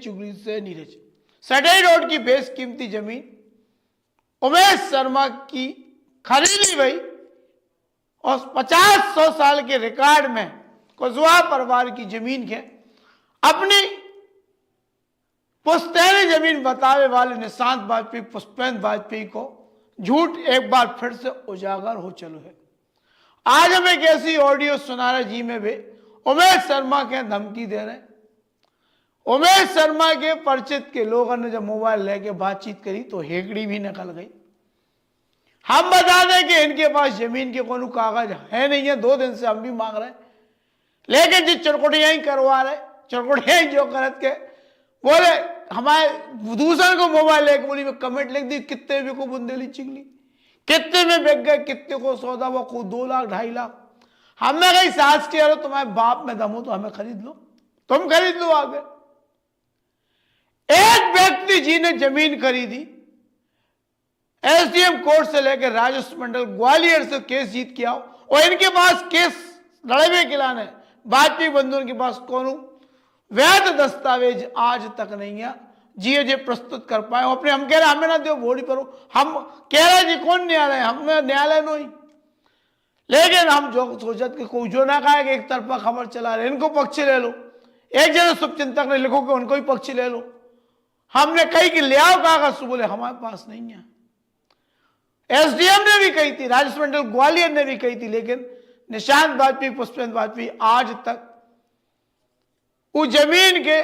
चुगली से नीरज। सडई रोड की बेशकीमती जमीन उमेश शर्मा की खरीदी गई और 50-100 साल के रिकॉर्ड में कुशवाहा परिवार की जमीन के अपनी पुश्तैनी जमीन बतावे वाले निशांत वाजपेयी पुष्पेंद्र वाजपेयी को झूठ एक बार फिर से उजागर हो चलो है। आज हम एक ऐसी ऑडियो सुना रहे जी में भी उमेश शर्मा के धमकी दे रहे। उमेश शर्मा के परिचित के लोगों ने जब मोबाइल लेके बातचीत करी तो हेकड़ी भी निकल गई। हम बता दें कि इनके पास जमीन के कोई कागज है नहीं है, 2 दिन से हम भी मांग रहे, लेकिन जी चरकुटियां ही करवा रहे, चरकुटियां ही जो करत के बोले हमारे दूसरे को मोबाइल लेके बोली में कमेंट लिख दी कितने भी को बुंदेली चिंगली, कितने में बिक गए, कितने को सौदा वो को 2 लाख 2.5 लाख। हमें कहीं सास के अरे तुम्हारे बाप में दम हो तो हमें खरीद लो, तुम खरीद लो आगे। एक व्यक्ति जी ने जमीन खरीदी, एसडीएम कोर्ट से लेकर राजस्व मंडल ग्वालियर से केस जीत के आओ और इनके पास केस लड़े के लाने वाजपेयी बंधुओं के पास कौन वैध दस्तावेज आज तक नहीं है जी प्रस्तुत कर पाए। अपने हम कह रहे हमें ना दो बोड़ी पर, हम कह रहे जी कौन न्यायालय, हमें न्यायालय नहीं, लेकिन हम जो सोचत कि कोई जो ना कहा कि एक तरफा खबर चला रहे इनको पक्ष ले लो, एक जगह शुभचिंतक ने लिखो कि उनको ही पक्ष ले लो। हमने कही कि ले आओ कागज, बोले हमारे पास नहीं है। एसडीएम ने भी कही थी, राजस्व मंडल ग्वालियर ने भी कही थी, लेकिन निशांत वाजपेयी पुष्पेंद्र वाजपेयी आज तक उस जमीन के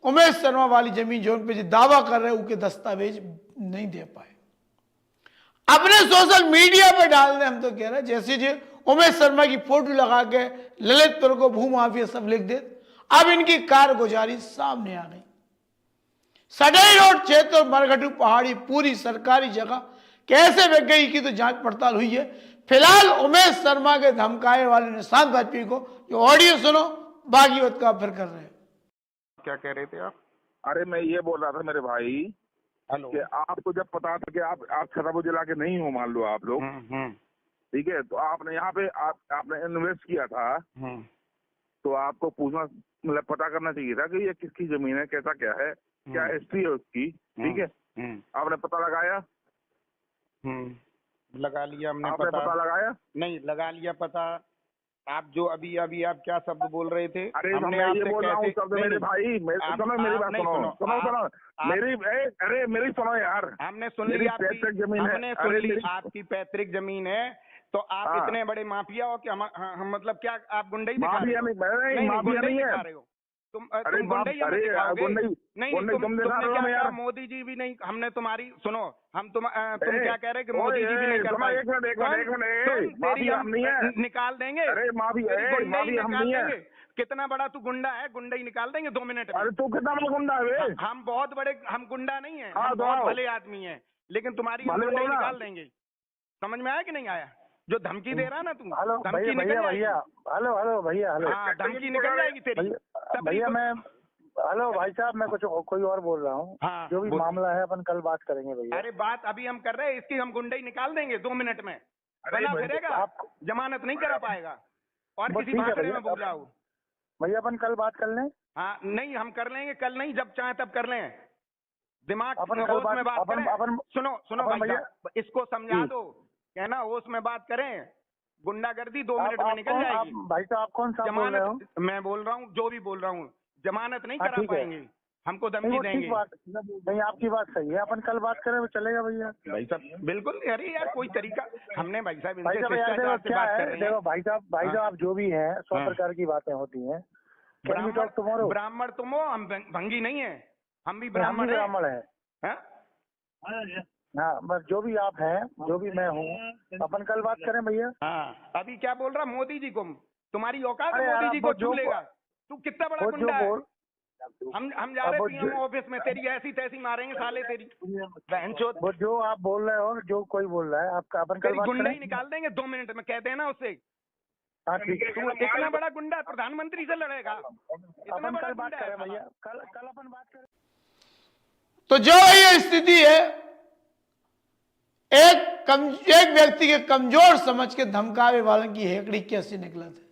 उमेश शर्मा वाली जमीन जो पे दावा कर रहे उनके दस्तावेज नहीं दे पाए। अपने सोशल मीडिया पे डाल दे, हम तो कह रहे हैं जैसे जी उमेश शर्मा की फोटो लगा के ललितपुर को भूमाफिया सब लिख दे। अब इनकी कारगुजारी सामने आ गई। सडई रोड क्षेत्र मरघटू पहाड़ी पूरी सरकारी जगह कैसे बिक गई की तो जांच पड़ताल हुई है। फिलहाल उमेश शर्मा के धमकाए वाले निशांत वाजपेयी को जो ऑडियो सुनो, बाकी बात का फिर कर रहे हैं। क्या कह रहे थे आप? अरे मैं ये बोल रहा था मेरे भाई हेलो कि आपको जब पता था कि आप छतरपुर जिला के नहीं हो, मान लो आप लोग, ठीक है, तो आपने यहाँ पे आपने इन्वेस्ट किया था, तो आपको पूछना मतलब पता करना चाहिए था कि ये किसकी जमीन है, कैसा क्या है, क्या हिस्ट्री है उसकी, ठीक है। आपने पता लगाया? लगा लिया हमने। आपने पता लगाया? नहीं लगा लिया पता। आप जो अभी आप क्या शब्द बोल रहे थे? अरे मैं ये बोल रहा हूँ शब्द मेरे भाई, सुनो मेरी बात, सुनो मेरी, अरे मेरी सुनो यार। हमने सुन ली आपकी जमीन है, हमने सुन ली आपकी पैतृक जमीन है, तो आप इतने बड़े माफिया हो कि हम मतलब क्या आप गुंडई दिखा रहे हो? माफिया नहीं है तुम गुंडई नहीं, तुमने क्या मोदी जी भी नहीं, हमने तुम्हारी सुनो, हम तुम क्या कह रहे कि मोदी जी भी नहीं कर पाए? निकाल देंगे। अरे माफी कितना बड़ा तू गुंडा है, गुंडा ही निकाल देंगे 2 मिनट में। अरे तू कितना बड़ा गुंडा है? हम बहुत बड़े, हम गुंडा नहीं है, हम बहुत भले आदमी है, लेकिन तुम्हारी गुंडा ही निकाल देंगे। समझ में आया कि नहीं आया? जो धमकी दे रहा ना तू, धमकी निकल जाएगी। हेलो भैया, हेलो हाँ, धमकी निकल जाएगी तेरी भैया। मैं हेलो भाई साहब, मैं कुछ कोई और बोल रहा हूँ। हाँ, जो भी मामला है अपन कल बात करेंगे भैया। अरे बात अभी हम कर रहे हैं, इसकी हम गुंडई निकाल देंगे 2 मिनट में। बना फिरेगा, जमानत नहीं करा पाएगा और किसी भाषण में बोल रहा हूँ भैया। अपन कल बात कर लें? हाँ नहीं, हम कर लेंगे, कल नहीं, जब चाहे तब कर लें। दिमाग होश में बात करें। सुनो भैया, इसको समझा दो, कहना होश में बात करें। गुंडागर्दी 2 मिनट में निकल जाएगी। भाई तो आप कौन सा बोल रहे हो? मैं बोल रहा हूँ, जो भी बोल रहा हूँ, जमानत नहीं करा पाएंगे, हमको धमकी देंगे। नहीं, आपकी बात सही है, अपन कल बात करें, वो चलेगा भैया। भाई साहब बिल्कुल, अरे यार कोई तरीका, हमने भाई साहब इनसे देखो भाई साहब आप जो भी हैं 100 प्रकार की बातें होती हैं। ब्राह्मण तुम हो, हम भंगी नहीं है, हम भी ब्राह्मण है। हाँ, बस जो भी आप हैं, जो भी मैं हूँ, अपन कल बात करें भैया। हाँ, अभी क्या बोल रहा मोदी जी को? तुम्हारी औकात है मोदी जी को छू लेगा? तू कितना बड़ा गुंडा है? हम जा रहे हैं ऑफिस में, तेरी ऐसी तैसी मारेंगे साले तेरी बहनचोद। वो जो आप बोल रहे हो, जो कोई बोल रहा है, आपका अपन कल बात करें। गुंडा ही निकाल देंगे 2 मिनट में, कह देना उससे। हाँ ठीक है। तू इतना बड़ा गुंडा प्रधानमंत्री से लड़ेगा? अपन कल बात करें भैया, कल अपन बात करें। तो जो ये स्थिति है, एक व्यक्ति के कमजोर समझ के धमकावे वालों की हेकड़ी कैसे निकला था।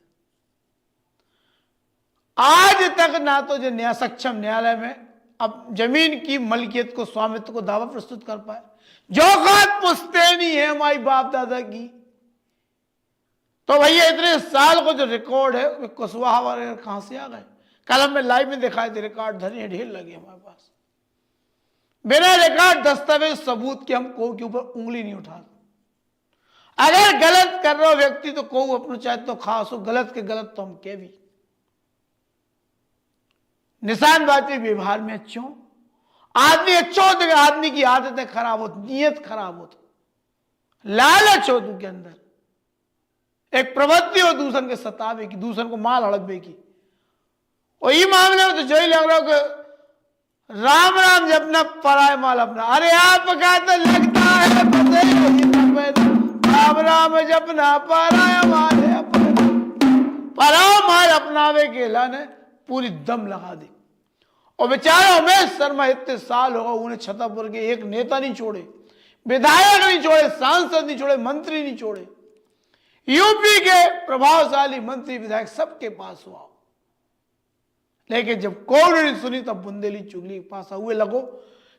आज तक ना तो जो सक्षम न्यायालय में अब जमीन की मलकियत को, स्वामित्व को दावा प्रस्तुत कर पाए। जो खात पुश्तैनी है हमारी बाप दादा की, तो भैया इतने साल को जो रिकॉर्ड है वे कुशवाहा वाले कहां से आ गए? कल हमें लाइव में दिखाए थे, रिकॉर्ड धरे ढेर लगे हमारे पास। बिना रिकॉर्ड दस्तावेज सबूत के हम को के ऊपर उंगली नहीं उठाते। अगर गलत कर रहा हो व्यक्ति तो को अपना चाहे तो खास हो, गलत के गलत तो हम कह भी। निशानबाजी व्यवहार में अच्छो, आदमी अच्छो होते, आदमी की आदतें खराब होती, नीयत खराब होती, लालच हो तू के अंदर, एक प्रवृत्ति हो दूसरे के सतावे की, दूसरे को माल हड़पे की। और ये मामले में तो जो ही लग रहा हो कि राम राम जपना पराय माल अपना। अरे आपका तो लगता है राम राम जपना पराय माल है अपना, पराय माल अपनावे के लाने पूरी दम लगा दी। और बेचारा उमेश शर्मा इतने साल होगा उन्हें छतरपुर के एक नेता नहीं छोड़े, विधायक नहीं छोड़े, सांसद नहीं छोड़े, मंत्री नहीं छोड़े। यूपी के प्रभावशाली मंत्री विधायक सबके पास हुआ, लेकिन जब कोई नहीं सुनी तब बुंदेली चुगली पास हुए लगो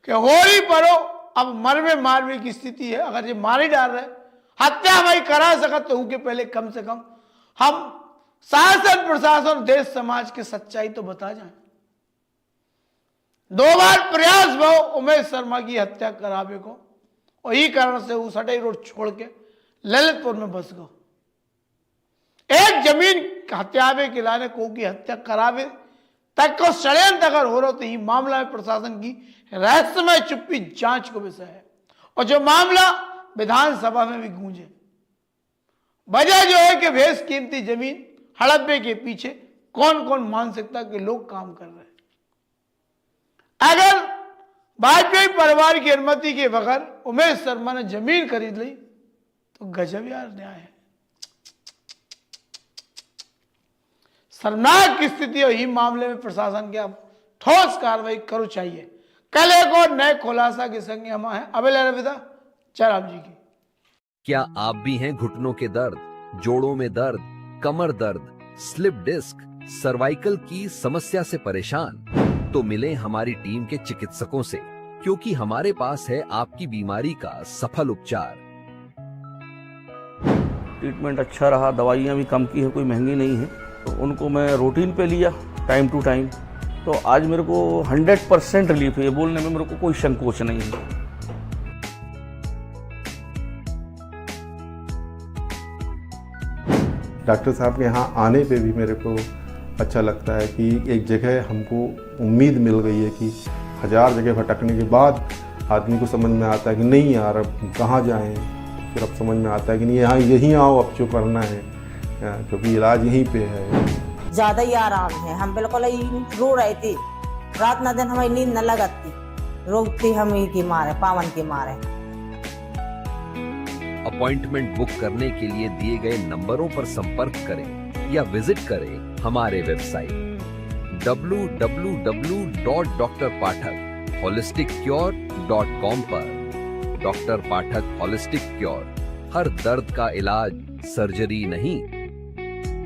कि होली परो अब मरवे मारवे की स्थिति है। अगर ये मार ही डाल रहे, हत्या भाई करा सकत तो उनके पहले कम से कम हम शासन प्रशासन देश समाज की सच्चाई तो बता जाए। 2 बार प्रयास भाव उमेश शर्मा की हत्या करावे को, और यही कारण से वो सटाई रोड छोड़ के ललितपुर में बस गो। एक जमीन हत्यावे के लाने को की हत्या करावे तक को षड्यंत्र अगर हो रहा तो ये मामला में प्रशासन की रहस्यमय चुप्पी जांच को विषय है। और जो मामला विधानसभा में भी गूंजे, वजह जो है कि बेश कीमती जमीन हड़प्पे के पीछे कौन कौन मानसिकता के लोग काम कर रहे हैं। अगर वाजपेयी परिवार की अनुमति के बगैर उमेश शर्मा ने जमीन खरीद ली तो गजब यार न्याय है। शर्मनाक की स्थिति और ही मामले में प्रशासन के अब ठोस कार्रवाई करो चाहिए। कल एक और नए खुलासा के संग हम हैं अबेल रविदा जयराम जी की। क्या आप भी हैं घुटनों के दर्द, जोड़ों में दर्द, कमर दर्द, स्लिप डिस्क, सर्वाइकल की समस्या से परेशान? तो मिलें हमारी टीम के चिकित्सकों से, क्योंकि हमारे पास है आपकी बीमारी का सफल उपचार। ट्रीटमेंट अच्छा रहा, दवाइयाँ भी कम की है, कोई महंगी नहीं है, तो उनको मैं रूटीन पे लिया टाइम टू टाइम। तो आज मेरे को 100% रिलीफ है, बोलने में मेरे को कोई संकोच नहीं है। डॉक्टर साहब के यहाँ आने पे भी मेरे को अच्छा लगता है कि एक जगह हमको उम्मीद मिल गई है कि 1000 जगह भटकने के बाद आदमी को समझ में आता है कि नहीं यार अब कहाँ जाएं। फिर अब समझ में आता है कि नहीं यहाँ यहीं आओ, अब जो करना है क्योंकि इलाज यहीं पे है। ज़्यादा ही आराम है। हम बिल्कुल रो रहे थे, रात न दिन हमारी नींद न लगती, रोकती हम ही के मारे, पावन के मारे। अपॉइंटमेंट बुक करने के लिए दिए गए नंबरों पर संपर्क करें या विजिट करें हमारे वेबसाइट www.drpathak.holisticcure.com पर। डॉक्टर पाठक होलिस्टिक क्योर, हर दर्द का इलाज सर्जरी नहीं